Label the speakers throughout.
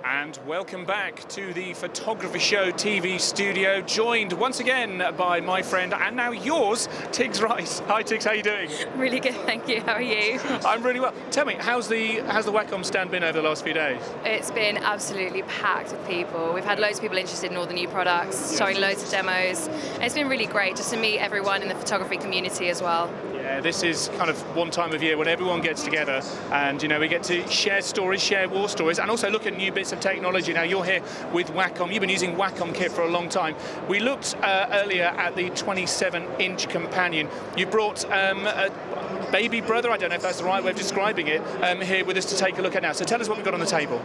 Speaker 1: And welcome back to the Photography Show TV studio, joined once again by my friend, and now yours, Tigz Rice. Hi Tigz, how are you doing?
Speaker 2: Really good, thank you. How are you?
Speaker 1: I'm really well. Tell me, how's the Wacom stand been over the last few days?
Speaker 2: It's been absolutely packed with people. We've had loads of people interested in all the new products, showing loads of demos. And it's been really great just to meet everyone in the photography community as well.
Speaker 1: Yeah, this is kind of one time of year when everyone gets together and, you know, we get to share stories, share war stories, and also look at new bits of technology. Now, you're here with Wacom. You've been using Wacom kit for a long time. We looked earlier at the 27-inch Companion. You brought a baby brother, I don't know if that's the right way of describing it, here with us to take a look at now. So tell us what we've got on the table.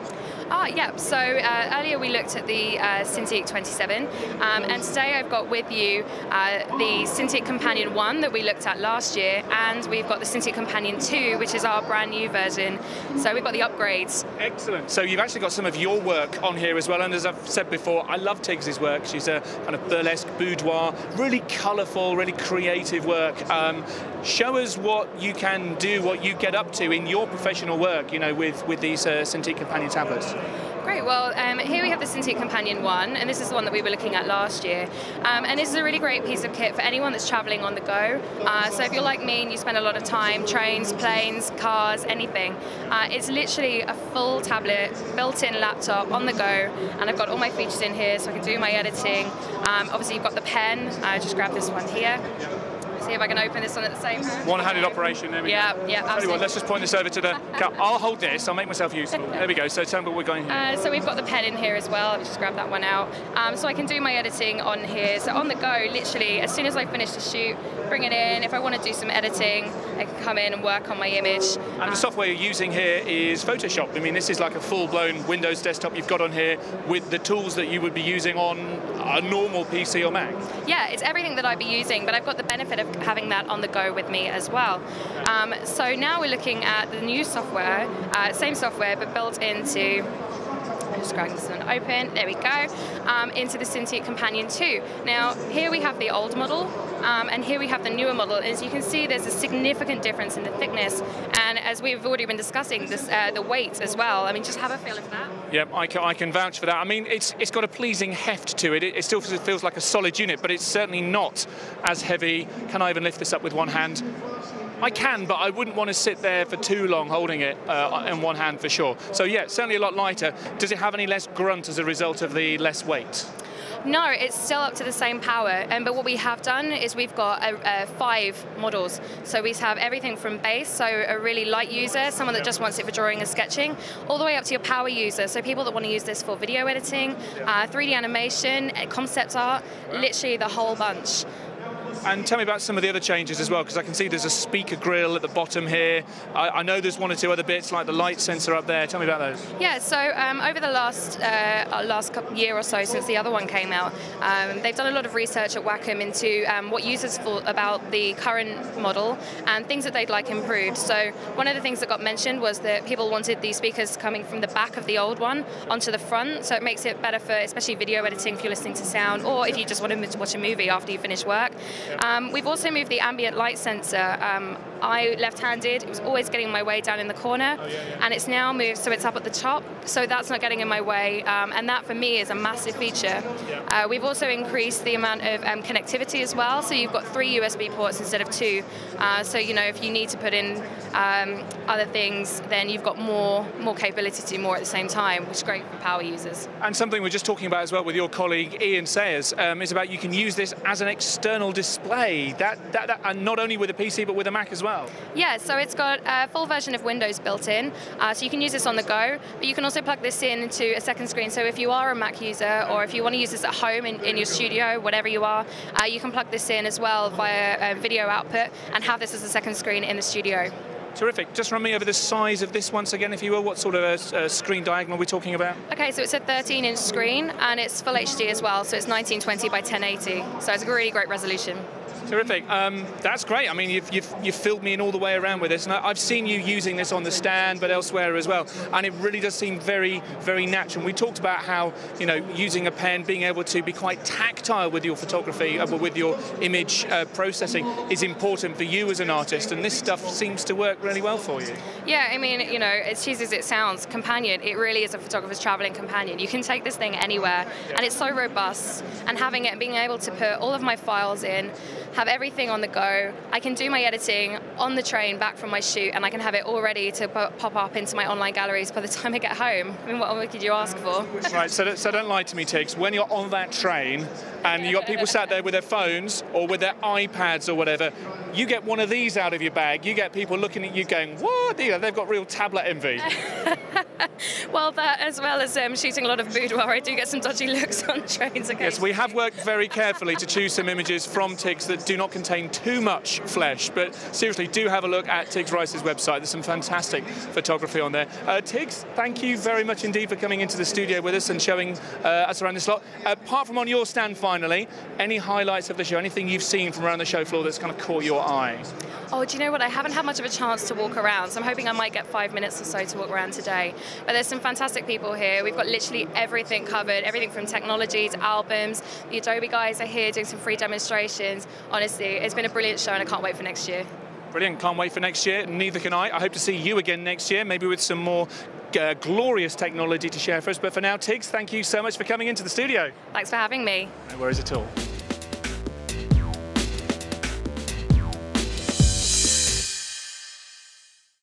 Speaker 2: Yeah, so earlier we looked at the Cintiq 27, and today I've got with you the Cintiq Companion 1 that we looked at last year, and we've got the Cintiq Companion 2, which is our brand new version. So we've got the upgrades.
Speaker 1: Excellent. So you've actually got some of your work on here as well, and as I've said before, I love Tigz's work. She's a kind of burlesque boudoir, really colourful, really creative work. Show us what you can do, what you get up to in your professional work, you know, with these Cintiq Companion tablets.
Speaker 2: Great, well here we have the Cintiq Companion 1, and this is the one that we were looking at last year. And this is a really great piece of kit for anyone that's travelling on the go. So if you're like me and you spend a lot of time, trains, planes, cars, anything, it's literally a full tablet, built-in laptop on the go, and I've got all my features in here so I can do my editing. Obviously you've got the pen, just grab this one here. See if I can open this one at the same time.
Speaker 1: One-handed operation, there we go.
Speaker 2: Yeah, absolutely.
Speaker 1: What, let's just point this over to the cup. I'll hold this, I'll make myself useful. There we go, so tell me what we're going here.
Speaker 2: So we've got the pen in here as well, I'll just grab that one out. So I can do my editing on here. So on the go, literally, as soon as I finish the shoot, bring it in. If I want to do some editing, I can come in and work on my image.
Speaker 1: And the software you're using here is Photoshop. I mean, this is like a full-blown Windows desktop you've got on here with the tools that you would be using on a normal PC or Mac.
Speaker 2: Yeah, it's everything that I'd be using, but I've got the benefit of having that on the go with me as well. So now we're looking at the new software, same software, but built into, just grabbing this one open, there we go, into the Cintiq Companion 2. Now, here we have the old model, and here we have the newer model. As you can see, there's a significant difference in the thickness, and as we've already been discussing, this, the weight as well. I mean, just have a feel of that.
Speaker 1: Yep, I can vouch for that. I mean, it's got a pleasing heft to it. It still feels like a solid unit, but it's certainly not as heavy. Can I even lift this up with one hand? I can, but I wouldn't want to sit there for too long holding it in one hand for sure. So yeah, certainly a lot lighter. Does it have any less grunt as a result of the less weight?
Speaker 2: No, it's still up to the same power, but what we have done is we've got 5 models. So we have everything from base, so a really light user, someone that just wants it for drawing and sketching, all the way up to your power user, so people that want to use this for video editing, 3D animation, concept art, literally the whole bunch.
Speaker 1: And tell me about some of the other changes as well, because I can see there's a speaker grill at the bottom here. I know there's one or two other bits, like the light sensor up there. Tell me about those. Yeah,
Speaker 2: so over the last year or so since the other one came out, they've done a lot of research at Wacom into what users thought about the current model and things that they'd like improved. So one of the things that got mentioned was that people wanted these speakers coming from the back of the old one onto the front, so it makes it better for especially video editing if you're listening to sound, or if you just want to watch a movie after you finish work. We've also moved the ambient light sensor. I left-handed, it was always getting in my way down in the corner, and it's now moved so it's up at the top, so that's not getting in my way, and that for me is a massive feature. We've also increased the amount of connectivity as well, so you've got 3 USB ports instead of 2, so you know, if you need to put in other things, then you've got more capability to do more at the same time, which is great for power users.
Speaker 1: And something we're just talking about as well with your colleague Ian Sayers is about you can use this as an external display, and not only with a PC but with a Mac as well.
Speaker 2: Yeah, so it's got a full version of Windows built in, so you can use this on the go, but you can also plug this in into a second screen. So if you are a Mac user, or if you want to use this at home in your studio, whatever you are, you can plug this in as well via a video output and have this as a second screen in the studio.
Speaker 1: Terrific. Just run me over the size of this once again, if you will. What sort of a screen diagonal are we talking about?
Speaker 2: Okay, so it's a 13-inch screen, and it's full HD as well, so it's 1920 by 1080. So it's a really great resolution.
Speaker 1: Terrific. That's great. I mean, you've filled me in all the way around with this, and I've seen you using this on the stand, but elsewhere as well, and it really does seem very, very natural. We talked about how, you know, using a pen, being able to be quite tactile with your photography, with your image processing, is important for you as an artist, and this stuff seems to work really well for you.
Speaker 2: Yeah, I mean, you know, as cheesy as it sounds, Companion, it really is a photographer's traveling companion. You can take this thing anywhere, and it's so robust, and having it, being able to put all of my files in, have everything on the go. I can do my editing on the train back from my shoot, and I can have it all ready to pop up into my online galleries by the time I get home. I mean, what more could you ask for?
Speaker 1: Right, so don't lie to me, Tigz. When you're on that train and you got people sat there with their phones or with their iPads or whatever, you get one of these out of your bag, you get people looking at you going, what? You know, they've got real tablet envy.
Speaker 2: Well, that as well as shooting a lot of boudoir, I do get some dodgy looks on trains occasionally.
Speaker 1: Yes, we have worked very carefully to choose some images from Tigz that do not contain too much flesh, but seriously, do have a look at Tigz Rice's website. There's some fantastic photography on there. Tigz, thank you very much indeed for coming into the studio with us and showing us around this lot. Apart from on your stand finally, any highlights of the show, anything you've seen from around the show floor that's kind of caught your eye?
Speaker 2: Oh, do you know what? I haven't had much of a chance to walk around, so I'm hoping I might get 5 minutes or so to walk around today. But there's some fantastic people here. We've got literally everything covered, everything from technology to albums. The Adobe guys are here doing some free demonstrations. Honestly, it's been a brilliant show, and I can't wait for next year.
Speaker 1: Brilliant, can't wait for next year. Neither can I. I hope to see you again next year, maybe with some more glorious technology to share for us. But for now, Tigz, thank you so much for coming into the studio.
Speaker 2: Thanks for having me.
Speaker 1: No worries at all.